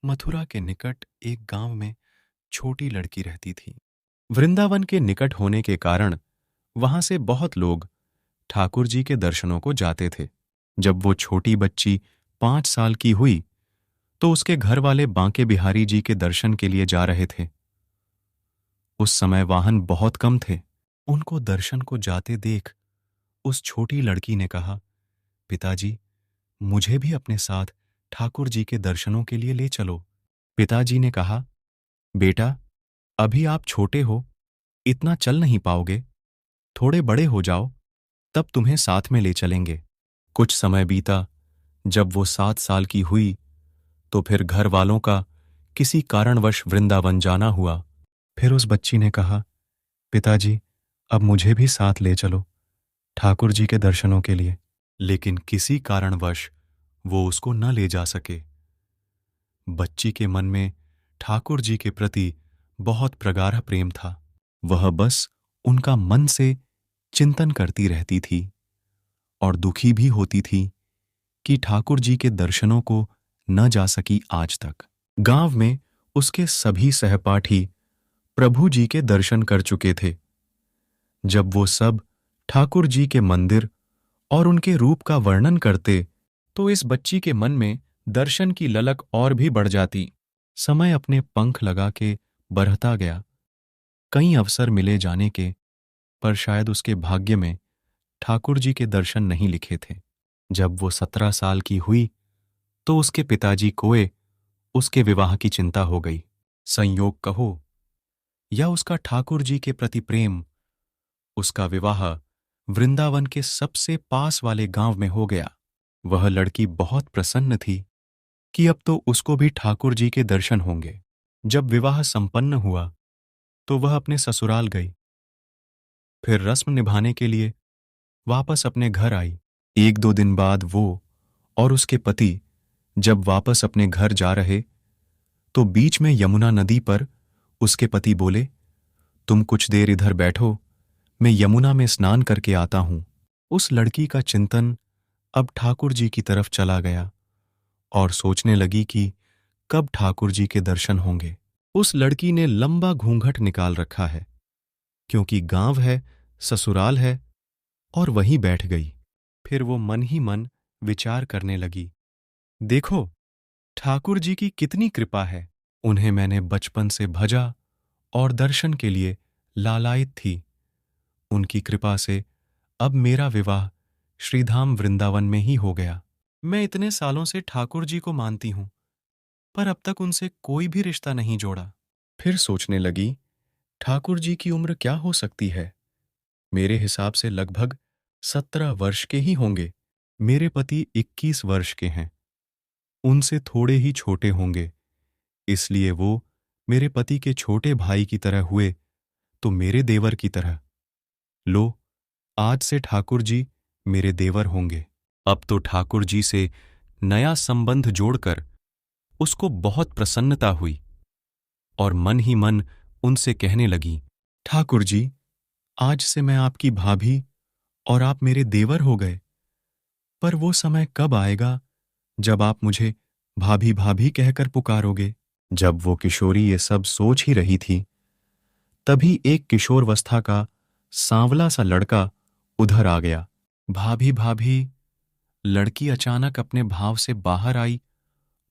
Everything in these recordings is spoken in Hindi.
मथुरा के निकट एक गांव में छोटी लड़की रहती थी। वृंदावन के निकट होने के कारण वहां से बहुत लोग ठाकुर जी के दर्शनों को जाते थे। जब वो छोटी बच्ची 5 साल की हुई तो उसके घर वाले बांके बिहारी जी के दर्शन के लिए जा रहे थे। उस समय वाहन बहुत कम थे। उनको दर्शन को जाते देख उस छोटी लड़की ने कहा, पिताजी, मुझे भी अपने साथ ठाकुर जी के दर्शनों के लिए ले चलो। पिताजी ने कहा, बेटा, अभी आप छोटे हो, इतना चल नहीं पाओगे। थोड़े बड़े हो जाओ, तब तुम्हें साथ में ले चलेंगे। कुछ समय बीता। जब वो 7 साल की हुई तो फिर घर वालों का किसी कारणवश वृंदावन जाना हुआ। फिर उस बच्ची ने कहा, पिताजी, अब मुझे भी साथ ले चलो ठाकुर जी के दर्शनों के लिए। लेकिन किसी कारणवश वो उसको न ले जा सके। बच्ची के मन में ठाकुर जी के प्रति बहुत प्रगाढ़ प्रेम था। वह बस उनका मन से चिंतन करती रहती थी और दुखी भी होती थी कि ठाकुर जी के दर्शनों को न जा सकी आज तक। गांव में उसके सभी सहपाठी प्रभु जी के दर्शन कर चुके थे। जब वो सब ठाकुर जी के मंदिर और उनके रूप का वर्णन करते तो इस बच्ची के मन में दर्शन की ललक और भी बढ़ जाती। समय अपने पंख लगा के बढ़ता गया। कई अवसर मिले जाने के, पर शायद उसके भाग्य में ठाकुर जी के दर्शन नहीं लिखे थे। जब वो 17 साल की हुई तो उसके पिताजी कोए उसके विवाह की चिंता हो गई। संयोग कहो या उसका ठाकुर जी के प्रति प्रेम, उसका विवाह वृंदावन के सबसे पास वाले गांव में हो गया। वह लड़की बहुत प्रसन्न थी कि अब तो उसको भी ठाकुर जी के दर्शन होंगे। जब विवाह संपन्न हुआ तो वह अपने ससुराल गई। फिर रस्म निभाने के लिए वापस अपने घर आई। 1-2 दिन बाद वो और उसके पति जब वापस अपने घर जा रहे तो बीच में यमुना नदी पर उसके पति बोले, तुम कुछ देर इधर बैठो, मैं यमुना में स्नान करके आता हूं। उस लड़की का चिंतन अब ठाकुर जी की तरफ चला गया और सोचने लगी कि कब ठाकुर जी के दर्शन होंगे। उस लड़की ने लंबा घूंघट निकाल रखा है, क्योंकि गांव है, ससुराल है, और वहीं बैठ गई। फिर वो मन ही मन विचार करने लगी, देखो, ठाकुर जी की कितनी कृपा है। उन्हें मैंने बचपन से भजा और दर्शन के लिए लालायित थी। उनकी कृपा से अब मेरा विवाह श्रीधाम वृंदावन में ही हो गया। मैं इतने सालों से ठाकुर जी को मानती हूं, पर अब तक उनसे कोई भी रिश्ता नहीं जोड़ा। फिर सोचने लगी, ठाकुर जी की उम्र क्या हो सकती है। मेरे हिसाब से लगभग 17 वर्ष के ही होंगे। मेरे पति 21 वर्ष के हैं। उनसे थोड़े ही छोटे होंगे, इसलिए वो मेरे पति के छोटे भाई की तरह हुए तो मेरे देवर की तरह। लो, आज से ठाकुर जी मेरे देवर होंगे। अब तो ठाकुर जी से नया संबंध जोड़कर उसको बहुत प्रसन्नता हुई और मन ही मन उनसे कहने लगी, ठाकुर जी, आज से मैं आपकी भाभी और आप मेरे देवर हो गए। पर वो समय कब आएगा जब आप मुझे भाभी भाभी कहकर पुकारोगे। जब वो किशोरी ये सब सोच ही रही थी, तभी एक किशोरवस्था का सांवला सा लड़का उधर आ गया। भाभी भाभी, लड़की अचानक अपने भाव से बाहर आई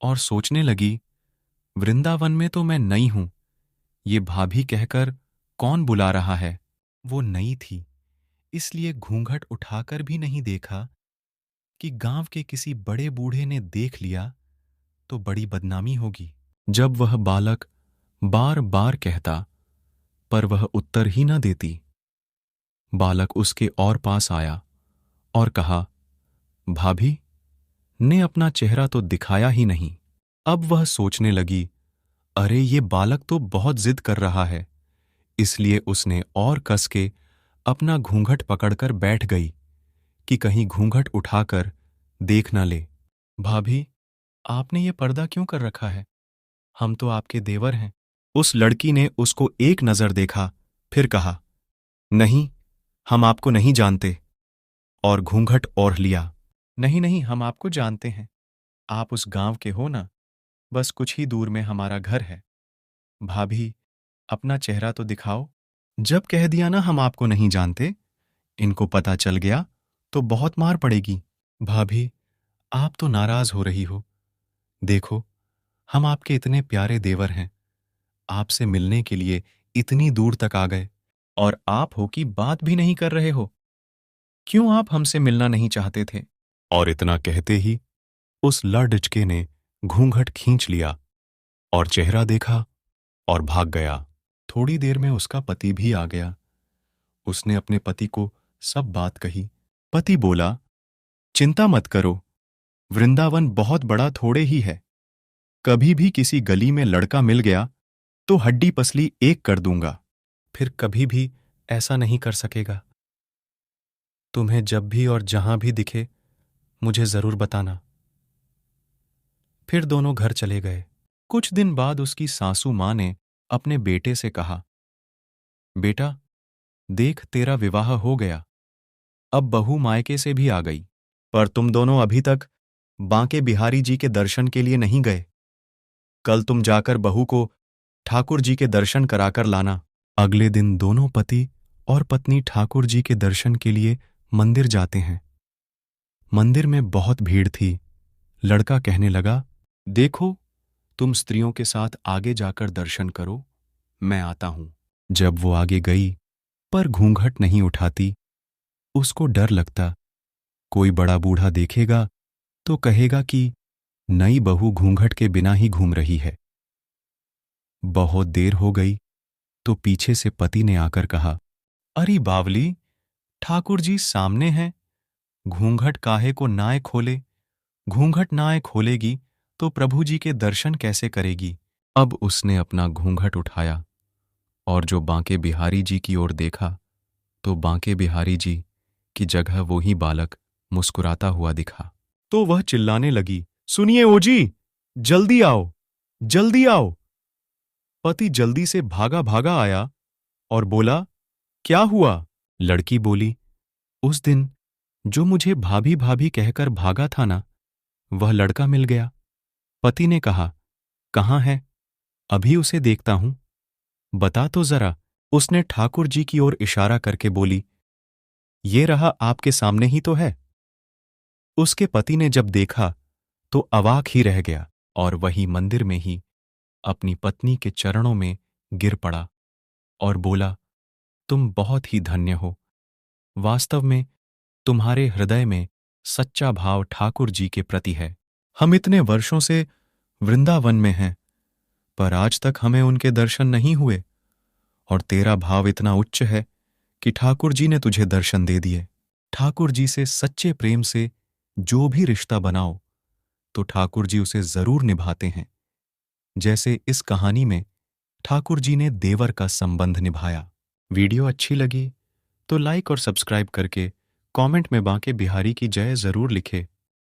और सोचने लगी, वृंदावन में तो मैं नई हूं, ये भाभी कहकर कौन बुला रहा है। वो नई थी, इसलिए घूंघट उठाकर भी नहीं देखा कि गांव के किसी बड़े बूढ़े ने देख लिया तो बड़ी बदनामी होगी। जब वह बालक बार बार कहता, पर वह उत्तर ही न देती। बालक उसके और पास आया और कहा, भाभी ने अपना चेहरा तो दिखाया ही नहीं। अब वह सोचने लगी, अरे ये बालक तो बहुत जिद कर रहा है, इसलिए उसने और कस के अपना घूंघट पकड़कर बैठ गई कि कहीं घूंघट उठाकर देख न ले। भाभी, आपने ये पर्दा क्यों कर रखा है? हम तो आपके देवर हैं। उस लड़की ने उसको एक नजर देखा, फिर कहा, नहीं, हम आपको नहीं जानते, और घूंघट ओढ़ लिया। नहीं नहीं, हम आपको जानते हैं, आप उस गांव के हो ना, बस कुछ ही दूर में हमारा घर है। भाभी, अपना चेहरा तो दिखाओ। जब कह दिया ना हम आपको नहीं जानते, इनको पता चल गया तो बहुत मार पड़ेगी। भाभी, आप तो नाराज हो रही हो। देखो, हम आपके इतने प्यारे देवर हैं, आपसे मिलने के लिए इतनी दूर तक आ गए, और आप हो कि बात भी नहीं कर रहे हो। क्यों आप हमसे मिलना नहीं चाहते थे? और इतना कहते ही उस लड़डचके ने घूंघट खींच लिया और चेहरा देखा और भाग गया। थोड़ी देर में उसका पति भी आ गया। उसने अपने पति को सब बात कही। पति बोला, चिंता मत करो, वृंदावन बहुत बड़ा थोड़े ही है। कभी भी किसी गली में लड़का मिल गया तो हड्डी पसली एक कर दूंगा। फिर कभी भी ऐसा नहीं कर सकेगा। तुम्हें जब भी और जहां भी दिखे मुझे जरूर बताना। फिर दोनों घर चले गए। कुछ दिन बाद उसकी सासू मां ने अपने बेटे से कहा, बेटा, देख तेरा विवाह हो गया, अब बहू मायके से भी आ गई, पर तुम दोनों अभी तक बांके बिहारी जी के दर्शन के लिए नहीं गए। कल तुम जाकर बहू को ठाकुर जी के दर्शन कराकर लाना। अगले दिन दोनों पति और पत्नी ठाकुर जी के दर्शन के लिए मंदिर जाते हैं। मंदिर में बहुत भीड़ थी। लड़का कहने लगा, देखो, तुम स्त्रियों के साथ आगे जाकर दर्शन करो, मैं आता हूं। जब वो आगे गई पर घूंघट नहीं उठाती, उसको डर लगता कोई बड़ा बूढ़ा देखेगा तो कहेगा कि नई बहू घूंघट के बिना ही घूम रही है। बहुत देर हो गई तो पीछे से पति ने आकर कहा, अरे बावली, ठाकुर जी सामने हैं, घूंघट काहे को नाय खोले। घूंघट नाय खोलेगी तो प्रभु जी के दर्शन कैसे करेगी। अब उसने अपना घूंघट उठाया और जो बांके बिहारी जी की ओर देखा तो बांके बिहारी जी की जगह वो ही बालक मुस्कुराता हुआ दिखा। तो वह चिल्लाने लगी, सुनिए ओजी, जल्दी आओ, जल्दी आओ। पति जल्दी से भागा भागा आया और बोला, क्या हुआ? लड़की बोली, उस दिन जो मुझे भाभी भाभी कहकर भागा था ना, वह लड़का मिल गया। पति ने कहा, कहाँ है? अभी उसे देखता हूं। बता तो जरा। उसने ठाकुर जी की ओर इशारा करके बोली, ये रहा आपके सामने ही तो है। उसके पति ने जब देखा तो अवाक ही रह गया और वही मंदिर में ही अपनी पत्नी के चरणों में गिर पड़ा और बोला, तुम बहुत ही धन्य हो। वास्तव में तुम्हारे हृदय में सच्चा भाव ठाकुर जी के प्रति है। हम इतने वर्षों से वृंदावन में हैं, पर आज तक हमें उनके दर्शन नहीं हुए, और तेरा भाव इतना उच्च है कि ठाकुर जी ने तुझे दर्शन दे दिए। ठाकुर जी से सच्चे प्रेम से जो भी रिश्ता बनाओ तो ठाकुर जी उसे जरूर निभाते हैं, जैसे इस कहानी में ठाकुर जी ने देवर का संबंध निभाया। वीडियो अच्छी लगी तो लाइक और सब्सक्राइब करके कमेंट में बांके बिहारी की जय जरूर लिखे।